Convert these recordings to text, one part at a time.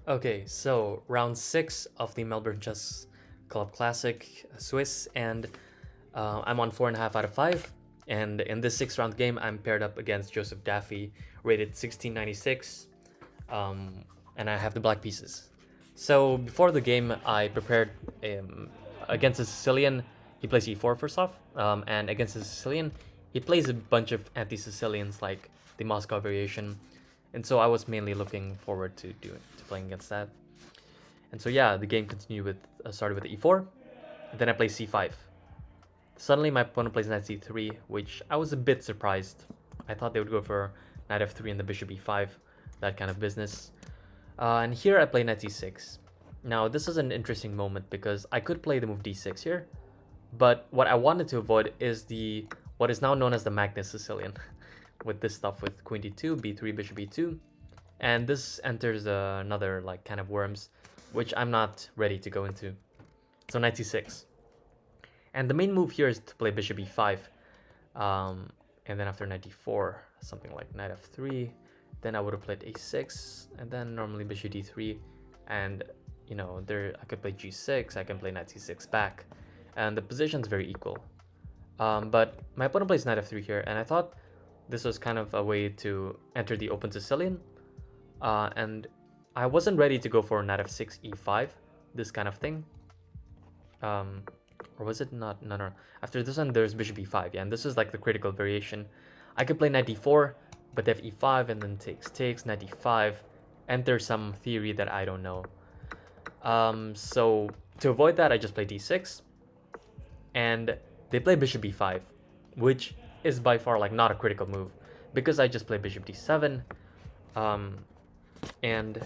Okay, so round 6 of the Melbourne Chess Club Classic Swiss, and I'm on 4.5 out of 5. And in this 6 round game, I'm paired up against Joseph Daffy, rated 1696, and I have the black pieces. So before the game, I prepared against the Sicilian. He plays e4 first off, and against the Sicilian, he plays a bunch of anti-Sicilians like the Moscow variation, and so I was mainly looking forward to playing against that. And so yeah, the game continued with started with e4, then I play c5. Suddenly my opponent plays knight c3, which I was a bit surprised. I thought they would go for knight f3 and the bishop e5, that kind of business. And here I play knight c6. Now this is an interesting moment because I could play the move d6 here, but what I wanted to avoid is what is now known as the Magnus Sicilian, with this stuff with queen d2, b3, bishop e2, and this enters another like kind of worms, which I'm not ready to go into. So knight c6, and the main move here is to play bishop e5, and then after knight d4, something like knight f3. Then I would have played a6, and then normally bishop d3, and you know there I could play g6. I can play knight c6 back, and the position's very equal. But my opponent plays knight f3 here, and I thought this was kind of a way to enter the open Sicilian, and I wasn't ready to go for knight f6 e5, this kind of thing. Or was it not? No. After this one, there's bishop e5, yeah, and this is like the critical variation. I could play knight d4, but they have e5, and then takes, knight d5, enter some theory that I don't know. So to avoid that, I just play d6, and they play bishop e5, which is by far like not a critical move, because I just play bishop d7, and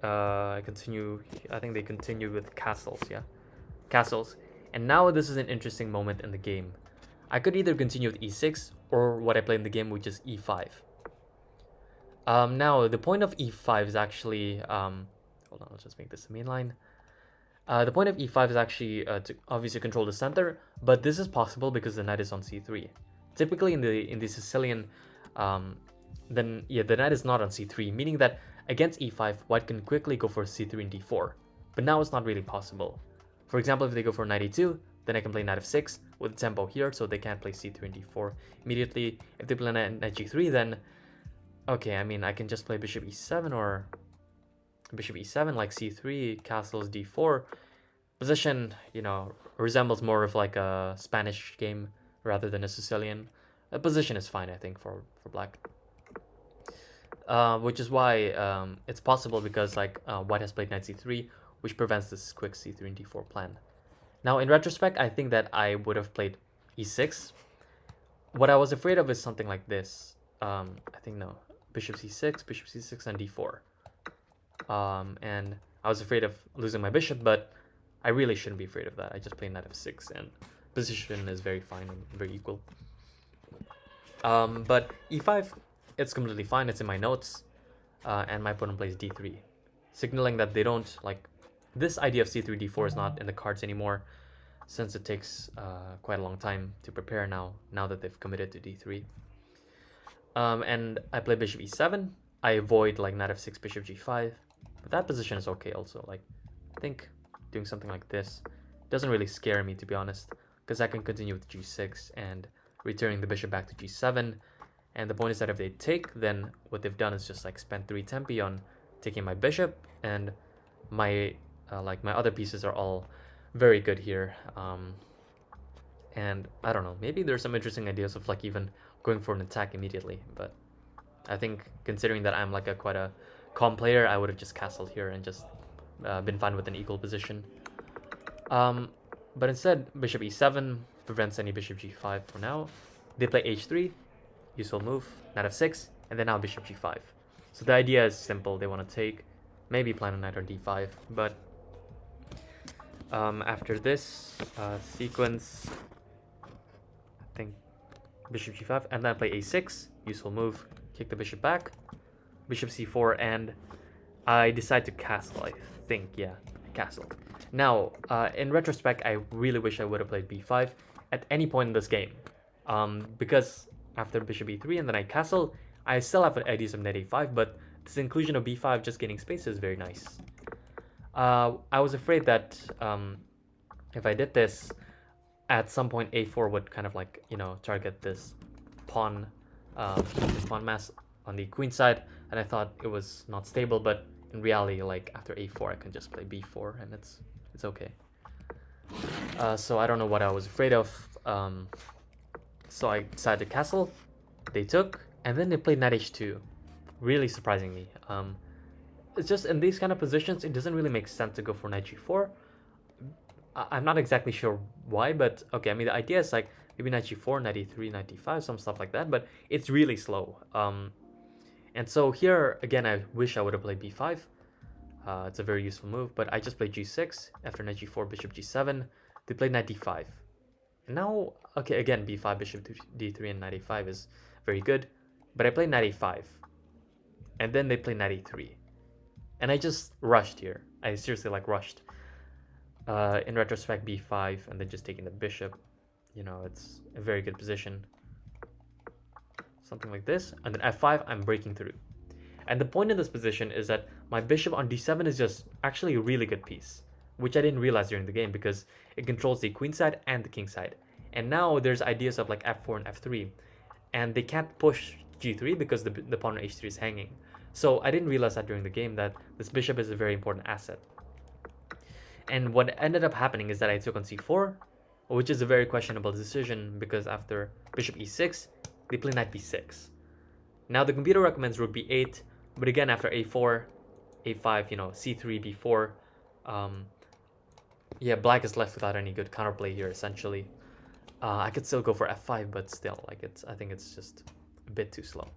I continue. I think they continue with castles, yeah, castles. And now this is an interesting moment in the game. I could either continue with e6 or what I play in the game, which is e5. Now the point of e5 is actually hold on, let's just make this the main line. The point of e5 is actually to obviously control the center, but this is possible because the knight is on c3. Typically in the Sicilian, then yeah, the knight is not on c3, meaning that against e5, white can quickly go for c3 and d4. But now it's not really possible. For example, if they go for knight e2, then I can play knight f6 with tempo here, so they can't play c3 and d4 immediately. If they play knight g3, then okay, I mean I can just play bishop e7 or bishop e7 like c3, castles d4. Position, you know, resembles more of like a Spanish game rather than a Sicilian. A position is fine, I think, for black. Which is why it's possible because like white has played knight c3, which prevents this quick c3 and d4 plan. Now, in retrospect, I think that I would have played e6. What I was afraid of is something like this. I think no, bishop c6, and d4. And I was afraid of losing my bishop, but I really shouldn't be afraid of that. I just play knight f6, and position is very fine and very equal. But e5, it's completely fine. It's in my notes, and my opponent plays d3, signaling that they don't like this idea of c3 d4 is not in the cards anymore, since it takes quite a long time to prepare now that they've committed to d3. And I play bishop e7. I avoid like knight f6, bishop g5, but that position is okay also. Like I think doing something like this doesn't really scare me, to be honest, because I can continue with g6 and returning the bishop back to g7. And the point is that if they take, then what they've done is just like spend 3 tempi on taking my bishop, and my my other pieces are all very good here. And I don't know, maybe there's some interesting ideas of like even going for an attack immediately, but I think considering that I'm like quite a calm player, I would have just castled here and just been fine with an equal position. But instead, bishop e7 prevents any bishop g5 for now. They play h3, useful move, knight f6, and then now bishop g5. So the idea is simple. They want to take, maybe plan a knight on d5, but after this sequence, I think bishop g5, and then I play a6, useful move, kick the bishop back, bishop c4, and I decide to castle, I think, yeah, castle. Now, in retrospect, I really wish I would have played b5 at any point in this game, because after bishop e3 and then I castle, I still have ideas of knight a5, but this inclusion of b5 just gaining space is very nice. I was afraid that if I did this, at some point a4 would kind of like, you know, target this pawn, this pawn mass on the queen side, and I thought it was not stable, but in reality, like after a4 I can just play b4 and it's okay. So I don't know what I was afraid of. So I decided to castle. They took, and then they played knight h2, really surprising me. It's just in these kind of positions, it doesn't really make sense to go for knight g4. I'm not exactly sure why, but okay, I mean, the idea is like maybe knight g4, knight e3, knight d5, some stuff like that, but it's really slow. And so here, again, I wish I would have played b5. It's a very useful move, but I just played g6. After knight g4, bishop g7, they played knight d5. And now, okay, again, b5, bishop d3, and knight a5 is very good, but I played knight a5. And then they played knight a3. And I just rushed here. I seriously, like, rushed. In retrospect, b5, and then just taking the bishop. You know, it's a very good position. Something like this. And then f5, I'm breaking through. And the point of this position is that my bishop on d7 is just actually a really good piece, which I didn't realize during the game because it controls the queen side and the king side. And now there's ideas of like f4 and f3, and they can't push g3 because the pawn on h3 is hanging. So I didn't realize that during the game that this bishop is a very important asset. And what ended up happening is that I took on c4, which is a very questionable decision because after bishop e6, they play knight b6. Now the computer recommends rook b8, but again after a4, a5, you know, c3, b4, yeah, black is left without any good counterplay here essentially. I could still go for f5, but still, like I think it's just a bit too slow.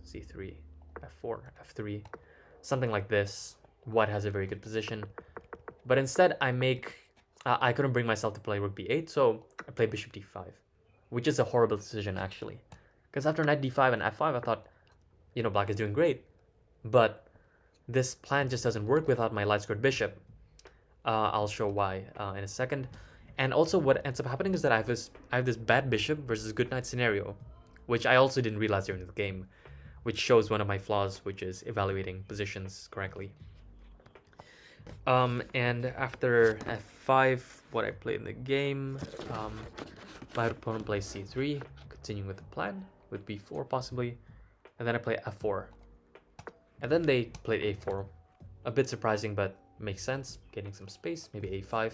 c3, f4, f3, something like this. White has a very good position, but instead I couldn't bring myself to play rook b8, so I played bishop d5, which is a horrible decision actually. Because after knight d5 and f5, I thought, you know, black is doing great. But this plan just doesn't work without my light squared bishop. I'll show why in a second. And also what ends up happening is that I have this bad bishop versus good knight scenario, which I also didn't realize during the game, which shows one of my flaws, which is evaluating positions correctly. And after f5, what I played in the game, my opponent plays c3, continuing with the plan, with b4 possibly, and then I play f4. And then they played a4. A bit surprising, but makes sense, getting some space, maybe a5.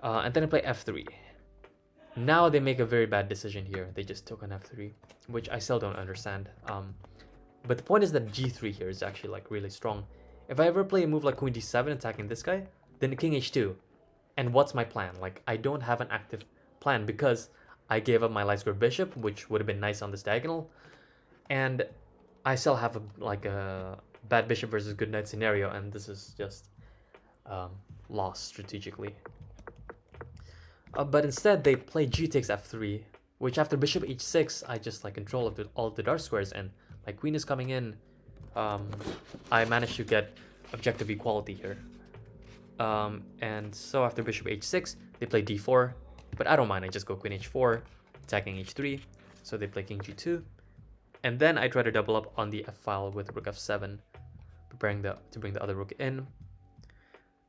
And then I play f3. Now they make a very bad decision here. They just took on f3, which I still don't understand. But the point is that g3 here is actually like really strong. If I ever play a move like queen d7 attacking this guy, then king h2. And what's my plan? Like, I don't have an active plan because I gave up my light square bishop, which would have been nice on this diagonal. And I still have a bad bishop versus good knight scenario, and this is just lost strategically. But instead, they play g takes f3, which after bishop h6, I just like control of all of the dark squares, and my queen is coming in. I managed to get objective equality here. And so after bishop h6, they play d4, but I don't mind. I just go queen h4, attacking h3. So they play king g2, and then I try to double up on the f file with rook f7, preparing to bring the other rook in.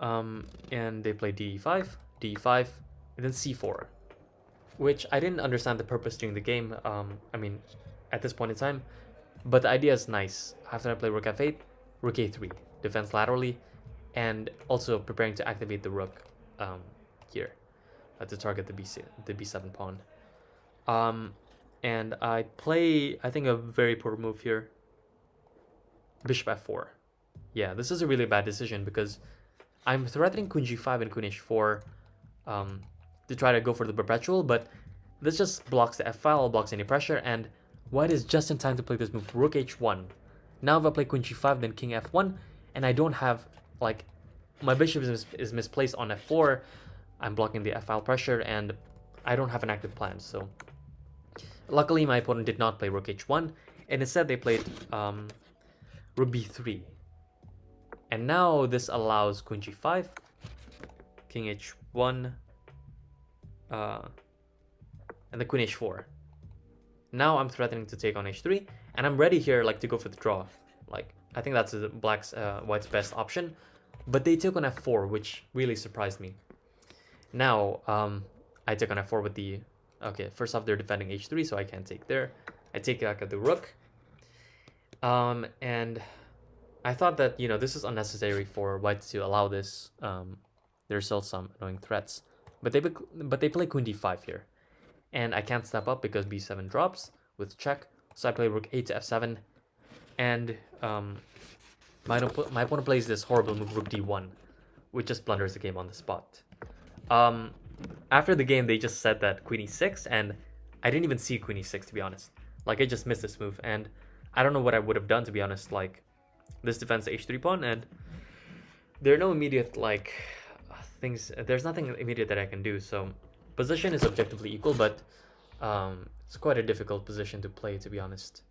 And they play d5, d5, and then c4, which I didn't understand the purpose during the game. I mean, at this point in time, but the idea is nice. After I play rook f8, rook a3, defense laterally, and also preparing to activate the rook here to target the b7 pawn. And I play, I think, a very poor move here. Bishop f4. Yeah, this is a really bad decision because I'm threatening queen g5 and queen h4 to try to go for the perpetual, but this just blocks the f-file, blocks any pressure, and white is just in time to play this move, rook h1. Now if I play queen g5, then king f1, and I don't have, like, my bishop is misplaced on f4, I'm blocking the f-file pressure, and I don't have an active plan, so... Luckily, my opponent did not play rook h1, and instead they played rook b3. And now this allows queen g5, king h1, and the queen h4. Now I'm threatening to take on h3, and I'm ready here like to go for the draw. Like I think that's white's best option, but they took on f4, which really surprised me. Now I took on f4 with the okay. First off, they're defending h3, so I can't take there. I take back at the rook, and I thought that this is unnecessary for white to allow this. There's still some annoying threats, but they play queen d5 here, and I can't step up because b7 drops with check. So I play rook a to f7, and my opponent plays this horrible move rook d1, which just blunders the game on the spot. After the game, they just said that queen e6, and I didn't even see queen e6 to be honest. Like I just missed this move, and I don't know what I would have done to be honest. Like this defends the h3 pawn, and there are no immediate like things. There's nothing immediate that I can do. So position is objectively equal, but it's quite a difficult position to play to be honest.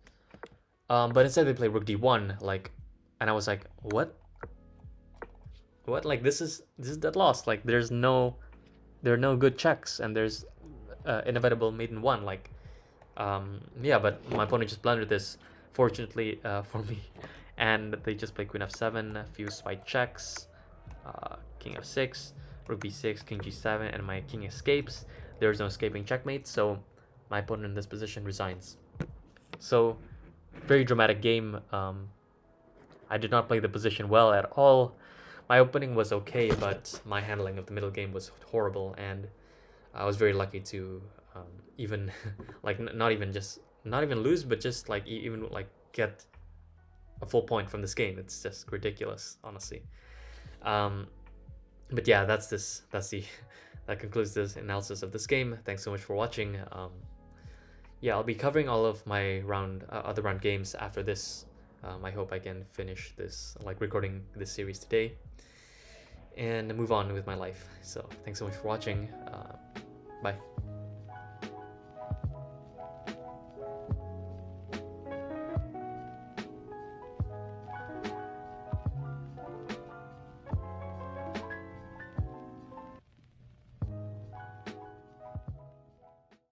But instead they play rook d1, like, and I was like, what? Like this is dead lost. Like there are no good checks, and there's inevitable mate in one. Like yeah, but my opponent just blundered this, fortunately for me, and they just play queen f7, a few spite checks, king f6, rook b6, king g7, and my king escapes. There's no escaping checkmate, so my opponent in this position resigns. So very dramatic game. I did not play the position well at all. My opening was okay, but my handling of the middle game was horrible, and I was very lucky to even like not even lose, but just like even like get a full point from this game. It's just ridiculous, honestly. But yeah, that concludes this analysis of this game. Thanks so much for watching. Yeah, I'll be covering all of my other round games after this. I hope I can finish this, like recording this series today, and move on with my life. So thanks so much for watching. Bye.